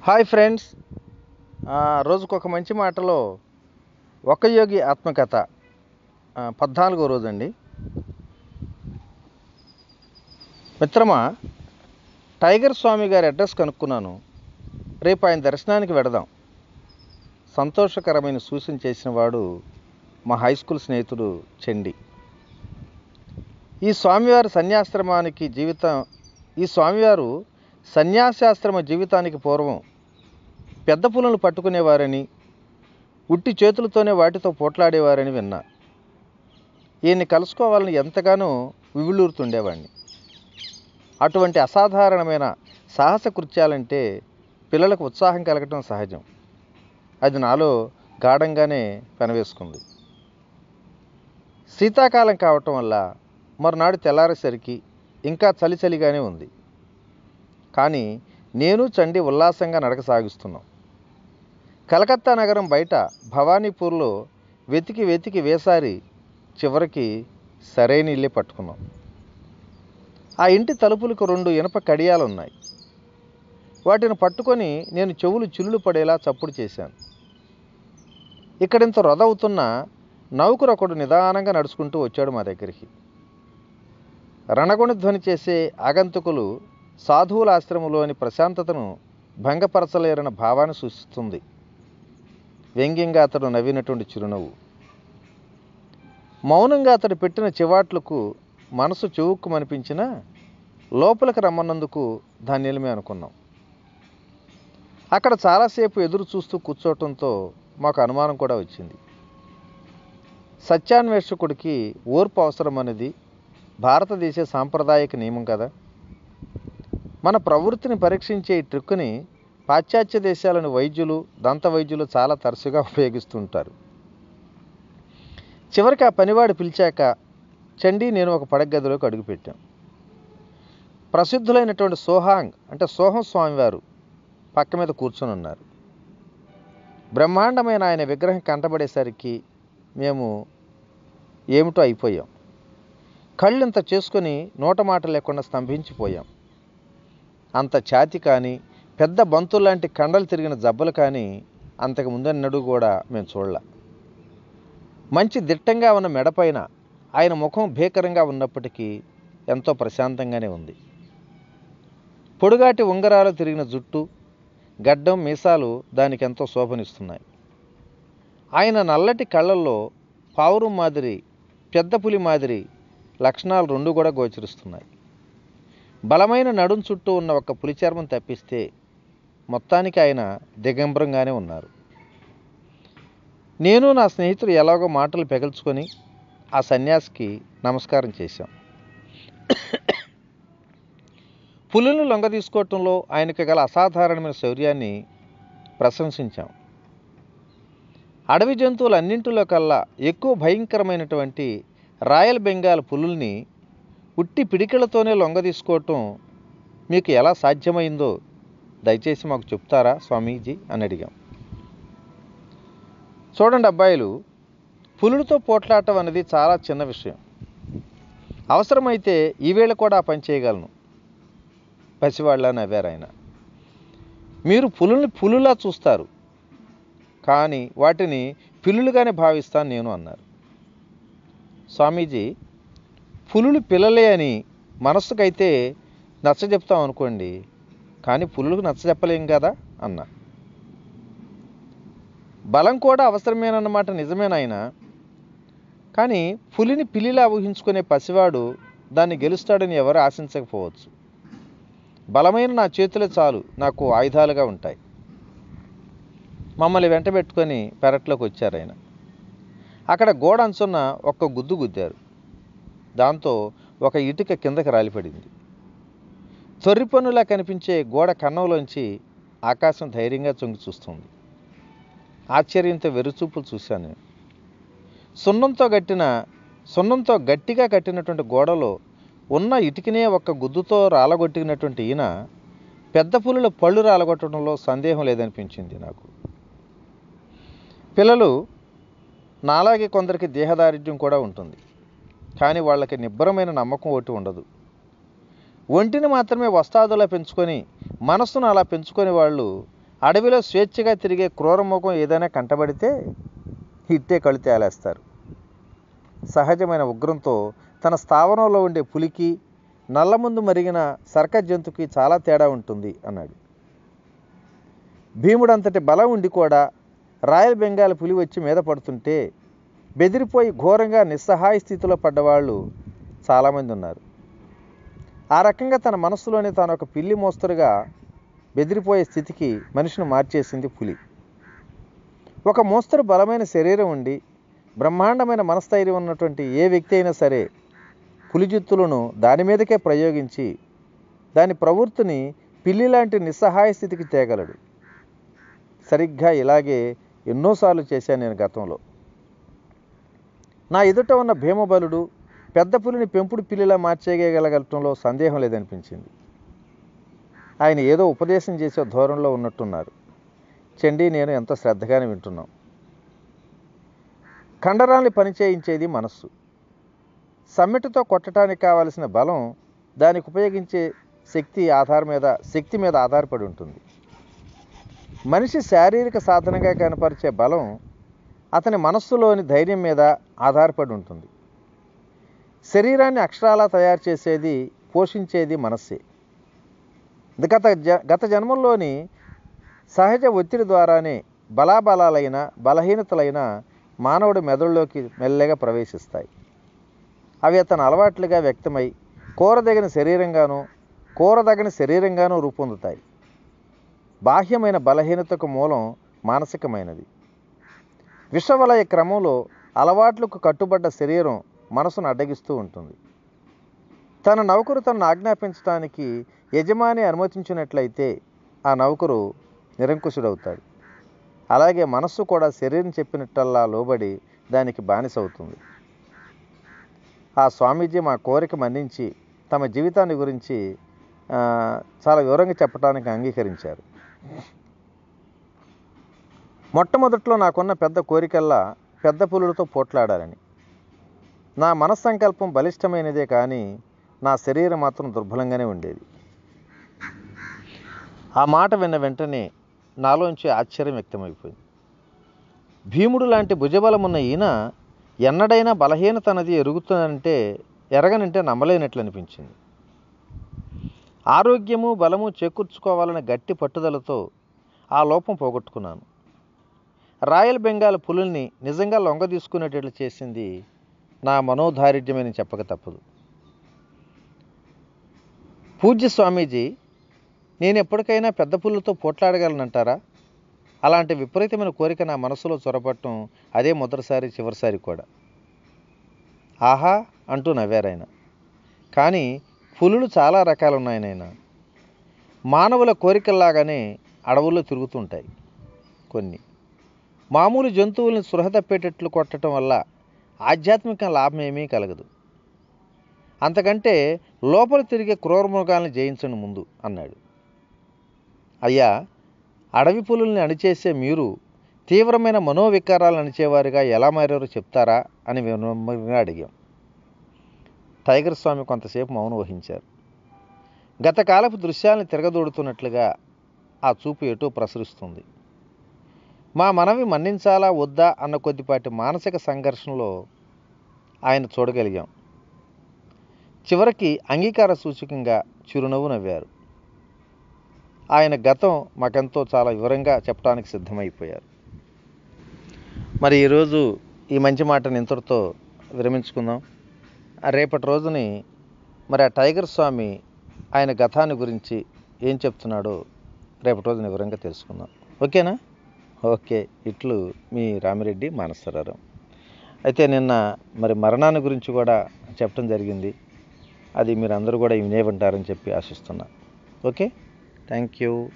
Hi friends, రోజుకొక మంచి మాటలో ఒక యోగి ఆత్మకథ 14వ రోజండి. మిత్రమా, టైగర్ స్వామి గారి అడ్రస్ కనుక్కున్నాను. రేపు ఆయన దర్శనానికి వెడదాం. సంతోషకరమైన సూచన చేసిన వాడు మా హై స్కూల్ స్నేహితుడు చండి. ఈ స్వామివారు సన్యాసాశ్రమ జీవితానికి పూర్వం పెద్ద పులులను పట్టుకునేవారని, ఉట్టి చేతులతోనే వాటితో పోట్లాడేవారని విన్నా. ఈయన్ని కలుసుకోవాలని ఎంతగానో వివిళూరుతుండేవాడిని. అటువంటి అసాధారణమైన సాహస కృత్యాలంటే పిల్లలకు ఉత్సాహం కలగటం సహజం. అది నాలో గాఢంగానే పెనవేసుకుంది. శీతాకాలం కావటం వల్ల మరునాడు తెల్లారేసరికి ఇంకా చలిగానే ఉంది. కానీ నేను చండి ఉల్లాసంగా నడక సాగిస్తున్నాం. కలకత్తా నగరం బయట భవానీపూర్లో వెతికి వేసారి చివరికి సరైన ఇల్లే పట్టుకున్నాం. ఆ ఇంటి తలుపులకు 2 ఇనప కడియాలున్నాయి. వాటిని పట్టుకొని నేను చెవులు చిల్లులు పడేలా చప్పుడు చేశాను. ఇక్కడింత రొదవుతున్న నౌకరొకడు నిదానంగా నడుచుకుంటూ వచ్చాడు మా దగ్గరికి. రణగుణ ధ్వని చేసే ఆగంతుకులు సాధువుల ఆశ్రమంలోని ప్రశాంతతను భంగపరచలేరన్న భావాన్ని సూచిస్తుంది. వ్యంగ్యంగా అతడు నవ్వినటువంటి చిరునవ్వు. మౌనంగా అతడు పెట్టిన చివాట్లకు మనసు చెవుక్కుమనిపించినా లోపలికి రమ్మన్నందుకు ధాన్యలమే అనుకున్నాం. అక్కడ చాలాసేపు ఎదురు చూస్తూ కూర్చోవటంతో మాకు అనుమానం కూడా వచ్చింది. సత్యాన్వేషకుడికి ఓర్పు అవసరమనేది భారతదేశ సాంప్రదాయక నియమం కదా. మన ప్రవృత్తిని పరీక్షించే ఈ ట్రిక్కుని పాశ్చాత్య దేశాలను వైద్యులు, దంత వైద్యులు చాలా తరచుగా ఉపయోగిస్తుంటారు. చివరికి ఆ పనివాడు పిలిచాక చండీ నేను ఒక పడగదిలోకి అడుగుపెట్టాం. ప్రసిద్ధులైనటువంటి సోహం స్వామివారు పక్క మీద కూర్చొని ఉన్నారు. బ్రహ్మాండమైన ఆయన విగ్రహం కంటబడేసరికి మేము ఏమిటో అయిపోయాం. కళ్ళింత చేసుకొని నోట మాట లేకుండా స్తంభించిపోయాం. అంత ఛాతి కానీ, పెద్ద బంతుల్లాంటి కండలు తిరిగిన జబ్బలు కానీ అంతకు ముందన్నడు కూడా మేము చూడలే. మంచి దిట్టంగా ఉన్న మెడపైన ఆయన ముఖం భీకరంగా ఉన్నప్పటికీ ఎంతో ప్రశాంతంగానే ఉంది. పొడుగాటి ఉంగరాలు తిరిగిన జుట్టు, గడ్డం, మీసాలు దానికి ఎంతో శోభనిస్తున్నాయి. ఆయన నల్లటి కళ్ళల్లో పావురం మాదిరి, పెద్ద పులి మాదిరి లక్షణాలు 2 కూడా గోచరిస్తున్నాయి. బలమైన నడుం చుట్టూ ఉన్న ఒక పులి చర్మం తప్పిస్తే మొత్తానికి ఆయన దిగంబరంగానే ఉన్నారు. నేను నా స్నేహితుడు ఎలాగో మాటలు పెగల్చుకొని ఆ సన్యాసికి నమస్కారం చేశాం. పులులను లొంగ తీసుకోవటంలో ఆయనకు గల అసాధారణమైన శౌర్యాన్ని ప్రశంసించాం. అడవి జంతువులన్నింటిలో కల్లా ఎక్కువ భయంకరమైనటువంటి రాయల్ బెంగాల్ పులుల్ని ఉట్టి పిడికిళ్లతోనే లొంగ తీసుకోవటం మీకు ఎలా సాధ్యమైందో దయచేసి మాకు చెప్తారా స్వామీజీ అని అడిగాం. చూడండి అబ్బాయిలు, పులులతో పోట్లాడటం అనేది చాలా చిన్న విషయం. అవసరమైతే ఈవేళ కూడా ఆ పని చేయగలను. పసివాళ్ళ నవ్వారు ఆయన. మీరు పులుల్ని పులులా చూస్తారు, కానీ వాటిని పిల్లులుగానే భావిస్తాను నేను అన్నారు. స్వామీజీ, పులులు పిల్లలే అని మనస్సుకైతే నచ్చజెప్తాం అనుకోండి, కానీ పులులకు నచ్చజెప్పలేం కదా అన్నా. బలం కూడా అవసరమేనన్నమాట నిజమేనాయన. కానీ పులిని పిల్లిలా ఊహించుకునే పసివాడు దాన్ని గెలుస్తాడని ఎవరు ఆశించకపోవచ్చు. బలమైన నా చేతులే చాలు నాకు ఆయుధాలుగా ఉంటాయి. మమ్మల్ని వెంట పెట్టుకొని పెరట్లోకి వచ్చారు ఆయన. అక్కడ గోడ అంచున్న ఒక్క గుద్దు గుద్దారు. దాంతో ఒక ఇటుక కిందకి రాలిపడింది. తొర్రిపన్నులా కనిపించే గోడ కన్నంలోంచి ఆకాశం ధైర్యంగా చొంగి చూస్తుంది. ఆశ్చర్యంతో వెరుచూపులు చూశాను. సున్నంతో గట్టిగా కట్టినటువంటి గోడలో ఉన్న ఇటుకనే ఒక్క గుద్దుతో రాలగొట్టినటువంటి ఈయన పెద్ద పులుల పళ్ళు రాలగొట్టడంలో సందేహం లేదనిపించింది నాకు. పిల్లలు నాలాగే కొందరికి దేహదారిద్ర్యం కూడా ఉంటుంది. కానీ వాళ్ళకి నిబ్బరమైన నమ్మకం ఒకటి ఉండదు. ఒంటిని మాత్రమే వస్తాదులా పెంచుకొని మనస్సును అలా పెంచుకొని వాళ్ళు అడవిలో స్వేచ్ఛగా తిరిగే క్రూరముఖం ఏదైనా కంటబడితే ఇట్టే కళ్ళు తేలేస్తారు. సహజమైన ఉగ్రంతో తన స్థావరంలో ఉండే పులికి, నల్ల ముందు మరిగిన సర్కస్ జంతువుకి చాలా తేడా ఉంటుంది అన్నాడు. భీముడంతటి బలం ఉండి కూడా రాయల్ బెంగాల్ పులి వచ్చి మీద పడుతుంటే బెదిరిపోయి ఘోరంగా నిస్సహాయ స్థితిలో పడ్డవాళ్ళు చాలామంది ఉన్నారు. ఆ రకంగా తన మనస్సులోనే తాను ఒక పిల్లి మోస్తరుగా బెదిరిపోయే స్థితికి మనిషిని మార్చేసింది పులి. ఒక మోస్తరు బలమైన శరీరం ఉండి బ్రహ్మాండమైన మనస్థైర్యం ఉన్నటువంటి ఏ వ్యక్తి అయినా సరే పులి జిత్తులను దాని మీదకే ప్రయోగించి దాని ప్రవృత్తిని పిల్లి లాంటి నిస్సహాయ స్థితికి తేగలడు. సరిగ్గా ఇలాగే ఎన్నోసార్లు చేశాను నేను గతంలో. నా ఎదుట ఉన్న భీమబలుడు పెద్ద పులిని పెంపుడు పిల్లిలా మార్చేయగలగటంలో సందేహం లేదనిపించింది. ఆయన ఏదో ఉపదేశం చేసే ధోరణిలో ఉన్నట్టున్నారు. చండీ నేను ఎంతో శ్రద్ధగానే వింటున్నాం. కండరాల్ని పనిచేయించేది మనస్సు. సమ్మెటతో కొట్టడానికి కావలసిన బలం దానికి ఉపయోగించే శక్తి మీద ఆధారపడి ఉంటుంది. మనిషి శారీరక సాధనగా కనపరిచే బలం అతని మనస్సులోని ధైర్యం మీద ఆధారపడి ఉంటుంది. శరీరాన్ని అక్షరాలా తయారు చేసేది, పోషించేది మనస్సే. గత జన్మల్లోని సహజ ఒత్తిడి ద్వారానే బలాబలాలైన బలహీనతలైన మానవుడి మెదడులోకి మెల్లగా ప్రవేశిస్తాయి. అవి అతని అలవాట్లుగా వ్యక్తమై కోరదగిన శరీరంగానూ రూపొందుతాయి. బాహ్యమైన బలహీనతకు మూలం మానసికమైనది. విషవలయ క్రమంలో అలవాట్లకు కట్టుబడ్డ శరీరం మనసును అడ్డగిస్తూ ఉంటుంది. తన నౌకరు తనను ఆజ్ఞాపించడానికి యజమాని అనుమతించినట్లయితే ఆ నౌకరు నిరంకుశుడవుతాడు. అలాగే మనస్సు కూడా శరీరం చెప్పినట్టల్లా లోబడి దానికి బానిసవుతుంది. ఆ స్వామీజీ మా కోరిక మన్నించి తమ జీవితాన్ని గురించి చాలా వివరంగా చెప్పడానికి అంగీకరించారు. మొట్టమొదట్లో నాకున్న పెద్ద కోరికల్లా పెద్ద పులులతో పోట్లాడాలని. నా మనస్సంకల్పం బలిష్టమైనదే కానీ నా శరీరం మాత్రం దుర్బలంగానే ఉండేది. ఆ మాట విన్న వెంటనే నాలోంచి ఆశ్చర్యం వ్యక్తమైపోయింది. భీముడు లాంటి భుజబలమున్న ఈయన ఎన్నడైనా బలహీనతనది ఎరగనంటే నమ్మలేనట్లు అనిపించింది. ఆరోగ్యము బలము చేకూర్చుకోవాలనే గట్టి పట్టుదలతో ఆ లోపం పోగొట్టుకున్నాను. రాయల్ బెంగాల్ పులుల్ని నిజంగా లొంగ తీసుకునేటట్లు చేసింది నా మనోధారిఢ్యమని చెప్పక తప్పదు. పూజ్య స్వామీజీ, నేను ఎప్పటికైనా పెద్ద పులులతో పోట్లాడగలనంటారా? అలాంటి విపరీతమైన కోరిక నా మనసులో చొరబట్టం అదే మొదటిసారి, చివరిసారి కూడా. ఆహా అంటూ నవ్వారాయన. కానీ పులులు చాలా రకాలున్నాయనైనా. మానవుల కోరికల్లాగానే అడవుల్లో తిరుగుతుంటాయి కొన్ని. మామూలు జంతువుల్ని స్పృహ తప్పేటట్లు కొట్టడం వల్ల ఆధ్యాత్మిక లాభం ఏమీ కలగదు. అంతకంటే లోపల తిరిగే క్రూరమృగాల్ని జయించండి ముందు అన్నాడు. అయ్యా, అడవి పులుల్ని అణిచేసే మీరు తీవ్రమైన మనోవికారాలను అణిచేవారుగా ఎలా మారారో చెప్తారా అని వినమ్రంగా అడిగాం. టైగర్ స్వామి కొంతసేపు మౌనం వహించారు. గతకాలపు దృశ్యాలను తిరగదోడుతున్నట్లుగా ఆ చూపు ఎటూ ప్రసరిస్తుంది. మా మనవి మన్నించాలా వద్దా అన్న కొద్దిపాటి మానసిక సంఘర్షణలో ఆయన చూడగలిగాం. చివరికి అంగీకార సూచకంగా చిరునవ్వు నవ్వారు. ఆయన గతం మాకెంతో చాలా వివరంగా చెప్పడానికి సిద్ధమైపోయారు. మరి ఈరోజు ఈ మంచి మాటని ఇంతటితో విరమించుకుందాం. రేపటి రోజుని మరి ఆ టైగర్ స్వామి ఆయన గతాన్ని గురించి ఏం చెప్తున్నాడో రేపటి రోజున వివరంగా తెలుసుకుందాం. ఓకేనా? ఓకే. ఇట్లు మీ రామిరెడ్డి మానసరారం. అయితే నిన్న మరి మరణాన్ని గురించి కూడా చెప్పడం జరిగింది. అది మీరు అందరూ కూడా వినే ఉంటారని చెప్పి ఆశిస్తున్నా. Okay, thank you.